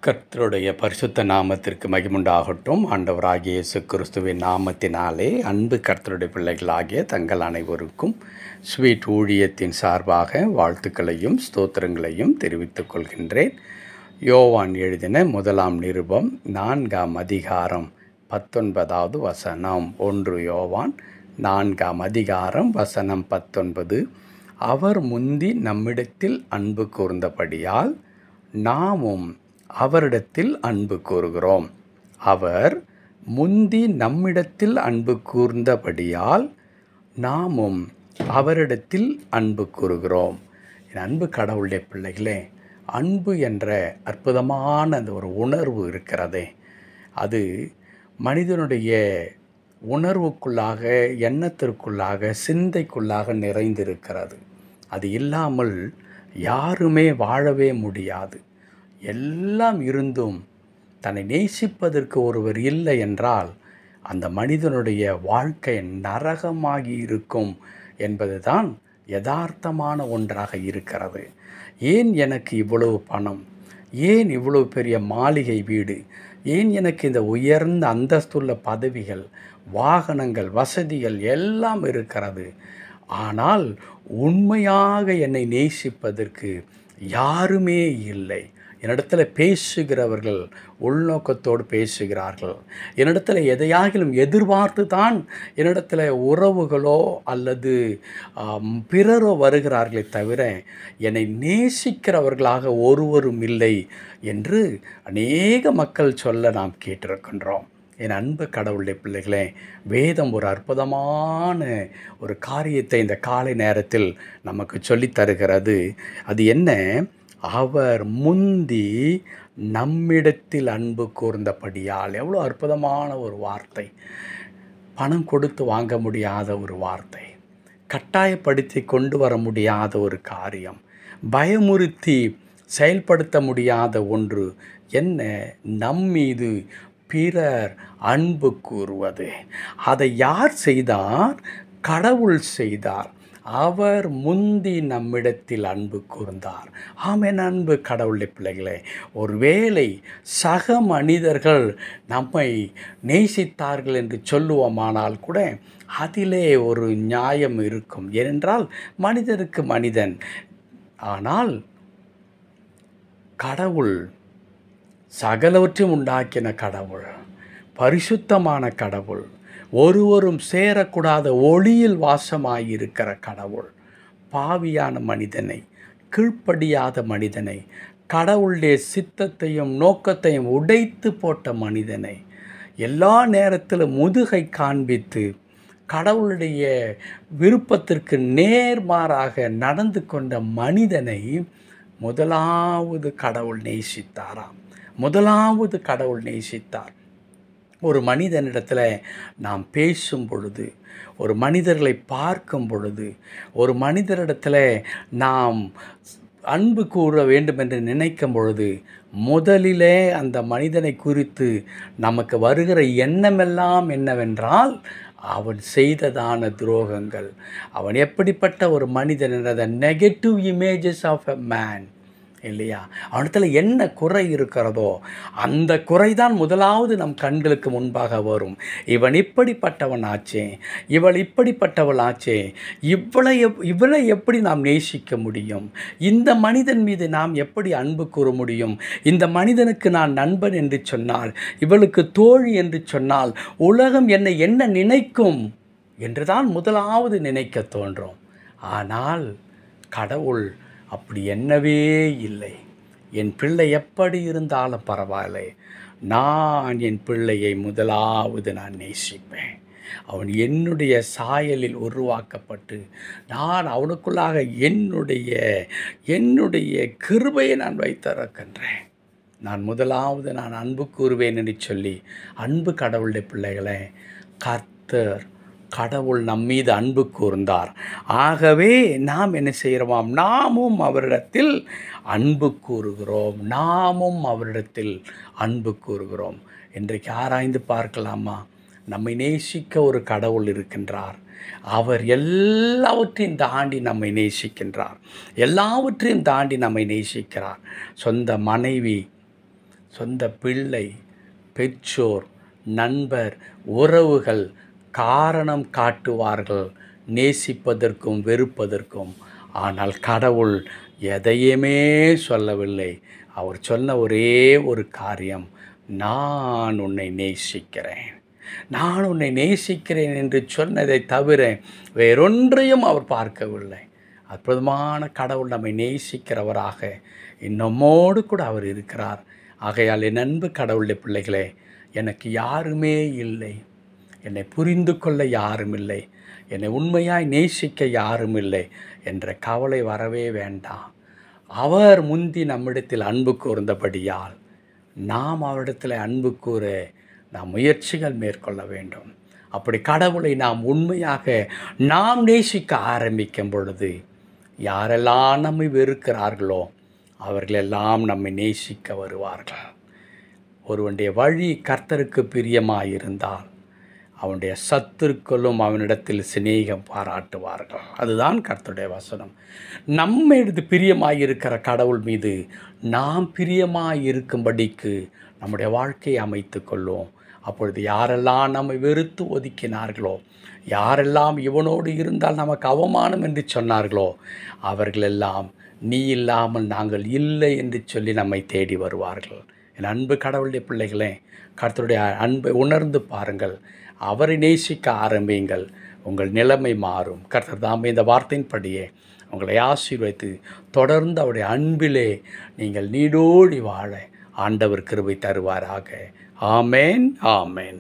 கர்த்தருடைய பரிசுத்த நாமத்திற்கு மகிமுண்டாகட்டும். ஆண்டவராகிய இயேசு கிறிஸ்துவின் நாமத்தினாலே அன்பு கர்த்தருடைய பிள்ளைகளாகிய தங்கள் அனைவருக்கும் ஸ்வீட் ஊழியத்தின் சார்பாக வாழ்த்துக்களையும் ஸ்தோத்திரங்களையும் தெரிவித்துக் கொள்கின்றேன். யோவான் எழுதின முதலாம் நிருபம் 4ஆம் அதிகாரம் 19வது வசனம். 1 யோவான் 4ஆம் அதிகாரம் வசனம் 19. அவர் முந்தி நம்மிடத்தில் அன்பு கூர்ந்தபடியால் நாமும் அவரிடத்தில் அன்பு கூறுகிறோம். அவர் முந்தி நம்மிடத்தில் அன்பு கூர்ந்தபடியால் நாமும் அவரிடத்தில் அன்பு கூறுகிறோம். என் அன்பு கடவுளுடைய பிள்ளைகளே, அன்பு என்ற அற்புதமான அந்த ஒரு உணர்வு இருக்கிறதே, அது மனிதனுடைய உணர்வுக்குள்ளாக, எண்ணத்திற்குள்ளாக, சிந்தைக்குள்ளாக நிறைந்திருக்கிறது. அது இல்லாமல் யாருமே வாழவே முடியாது. எல்லாம் இருந்தும் தன்னை நேசிப்பதற்கு ஒருவர் இல்லை என்றால் அந்த மனிதனுடைய வாழ்க்கை நரகமாகி இருக்கும் என்பதுதான் யதார்த்தமான ஒன்றாக இருக்கிறது. ஏன் எனக்கு இவ்வளவு பணம்? ஏன் இவ்வளவு பெரிய மாளிகை வீடு? ஏன் எனக்கு இந்த உயர்ந்த அந்தஸ்துள்ள பதவிகள், வாகனங்கள், வசதிகள் எல்லாம் இருக்கிறது? ஆனால் உண்மையாக என்னை நேசிப்பதற்கு யாருமே இல்லை. என்னிடத்தில் பேசுகிறவர்கள் உள்நோக்கத்தோடு பேசுகிறார்கள். என்னிடத்தில் எதையாகிலும் எதிர்பார்த்து தான் என்னிடத்தில் உறவுகளோ அல்லது பிறரோ வருகிறார்களே தவிர என்னை நேசிக்கிறவர்களாக ஒருவரும் இல்லை என்று அநேக மக்கள் சொல்ல நாம் கேட்டிருக்கின்றோம். என் அன்பு கடவுளுடைய பிள்ளைகளே, வேதம் ஒரு அற்புதமான ஒரு காரியத்தை இந்த காலை நேரத்தில் நமக்கு சொல்லித் தருகிறது. அது என்ன? அவர் முந்தி நம்மிடத்தில் அன்பு கூர்ந்தபடியால். எவ்வளோ அற்புதமான ஒரு வார்த்தை! பணம் கொடுத்து வாங்க முடியாத ஒரு வார்த்தை, கட்டாயப்படுத்தி கொண்டு வர முடியாத ஒரு காரியம், பயமுறுத்தி செயல்படுத்த முடியாத ஒன்று. என்ன? நம்மீது பிறர் அன்பு கூறுவது. அதை யார் செய்தார்? கடவுள் செய்தார். அவர் முந்தி நம்மிடத்தில் அன்பு கூர்ந்தார். ஆமென். அன்பு கடவுளுடைய பிள்ளைகளே, ஒருவேளை சக மனிதர்கள் நம்மை நேசித்தார்கள் என்று சொல்லுவோமானால் கூட அதிலே ஒரு நியாயம் இருக்கும். ஏனென்றால் மனிதனுக்கு மனிதன். ஆனால் கடவுள், சகலவற்றையும் உண்டாக்கின கடவுள், பரிசுத்தமான கடவுள், ஒருவரும் சேரக்கூடாத ஒளியில் வாசமாயிருக்கிற கடவுள், பாவியான மனிதனை, கீழ்ப்படியாத மனிதனை, கடவுளுடைய சித்தத்தையும் நோக்கத்தையும் உடைத்து போட்ட மனிதனை, எல்லா நேரத்திலும் முதுகை காண்பித்து கடவுளுடைய விருப்பத்திற்கு நேர்மாறாக நடந்து கொண்ட மனிதனை முதலாவது கடவுள் நேசித்தாராம். முதலாவது கடவுள் நேசித்தார். ஒரு மனிதனிடத்தில் நாம் பேசும் பொழுது, ஒரு மனிதர்களை பார்க்கும் பொழுது, ஒரு மனிதரிடத்தில் நாம் அன்பு கூற வேண்டும் என்று நினைக்கும் பொழுது முதலிலே அந்த மனிதனை குறித்து நமக்கு வருகிற எண்ணமெல்லாம் என்னவென்றால், அவன் செய்ததான துரோகங்கள், அவன் எப்படிப்பட்ட ஒரு மனிதன் என்ற negative images of a man இல்லையா? அவனிடத்தில் என்ன குறை இருக்கிறதோ அந்த குறைதான் முதலாவது நம் கண்களுக்கு முன்பாக வரும். இவன் இப்படிப்பட்டவன் ஆச்சே, இவள் இப்படிப்பட்டவள் ஆச்சே, இவளை எப்படி நாம் நேசிக்க முடியும்? இந்த மனிதன் மீது நாம் எப்படி அன்பு கூற முடியும்? இந்த மனிதனுக்கு நான் நண்பன் என்று சொன்னால், இவளுக்கு தோழி என்று சொன்னால் உலகம் என்னை என்ன நினைக்கும் என்றுதான் முதலாவது நினைக்க தோன்றும். ஆனால் கடவுள் அப்படி என்னவே இல்லை. என் பிள்ளை எப்படி இருந்தாலும் பரவாயில்லை, நான் என் பிள்ளையை முதலாவது நான் நேசிப்பேன். அவன் என்னுடைய சாயலில் உருவாக்கப்பட்டு நான் அவனுக்குள்ளாக என்னுடைய கிருபையை நான் வைத்திருக்கின்றேன். நான் முதலாவது நான் அன்பு கூறுவேன் என்று சொல்லி, அன்பு கடவுளுடைய பிள்ளைகளே, கர்த்தர் கடவுள் நம்மீது அன்பு கூர்ந்தார். ஆகவே நாம் என்ன செய்கிறோம்? நாமும் அவரிடத்தில் அன்பு கூறுகிறோம். நாமும் அவரிடத்தில் அன்பு கூறுகிறோம். இன்றைக்கு ஆராய்ந்து பார்க்கலாமா? நம்மை நேசிக்க ஒரு கடவுள் இருக்கின்றார். அவர் எல்லாவற்றையும் தாண்டி நம்மை நேசிக்கின்றார். எல்லாவற்றையும் தாண்டி நம்மை நேசிக்கிறார். சொந்த மனைவி, சொந்த பிள்ளை, பெற்றோர், நண்பர், உறவுகள் காரணம் காட்டுவார்கள் நேசிப்பதற்கும் வெறுப்பதற்கும். ஆனால் கடவுள் எதையுமே சொல்லவில்லை. அவர் சொன்ன ஒரே ஒரு காரியம், நான் உன்னை நேசிக்கிறேன். நான் உன்னை நேசிக்கிறேன் என்று சொன்னதை தவிர வேறொன்றையும் அவர் பார்க்கவில்லை. அற்புதமான கடவுள் நம்மை நேசிக்கிறவராக நம்மோடு கூட அவர் இருக்கிறார். ஆகையால் என் அன்பு கடவுளுடைய பிள்ளைகளே, எனக்கு யாருமே இல்லை, என்னை புரிந்து கொள்ள யாரும் இல்லை, என்னை உண்மையாய் நேசிக்க யாரும் இல்லை என்ற கவலை வரவே வேண்டாம். அவர் முந்தி நம்மிடத்தில் அன்பு கூர்ந்தபடியால் நாம் அவரிடத்தில் அன்பு கூற நாம் முயற்சிகள் மேற்கொள்ள வேண்டும். அப்படி கடவுளை நாம் உண்மையாக நாம் நேசிக்க ஆரம்பிக்கும் பொழுது யாரெல்லாம் நம்மை வெறுக்கிறார்களோ அவர்களெல்லாம் நம்மை நேசிக்க வருவார்கள். ஒருவனுடைய வழி கர்த்தருக்கு பிரியமாயிருந்தால் அவனுடைய சத்துருக்களும் அவனிடத்தில் சிநேகம் பாராட்டுவார்கள். அதுதான் கர்த்தருடைய வசனம். நம்மிடத்து பிரியமாயிருக்கிற கடவுள் மீது நாம் பிரியமாயிருக்கும்படிக்கு நம்முடைய வாழ்க்கையை அமைத்து கொள்வோம். அப்பொழுது யாரெல்லாம் நம்மை வெறுத்து ஒதுக்கினார்களோ, யாரெல்லாம் இவனோடு இருந்தால் நமக்கு அவமானம் என்று சொன்னார்களோ, அவர்களெல்லாம் நீ இல்லாமல் நாங்கள் இல்லை என்று சொல்லி நம்மை தேடி வருவார்கள். என் அன்பு கடவுளுடைய பிள்ளைகளே, கர்த்தருடைய அன்பை உணர்ந்து பாருங்கள். அவரை நேசிக்க ஆரம்பியுங்கள். உங்கள் நிலைமை மாறும். கர்த்தர் தாமே இந்த வார்த்தையின்படியே உங்களை ஆசீர்வதித்து தொடர்ந்து அவருடைய அன்பிலே நீங்கள் நீடோடி வாழ ஆண்டவர் கிருபை தருவாராக. ஆமேன், ஆமேன்.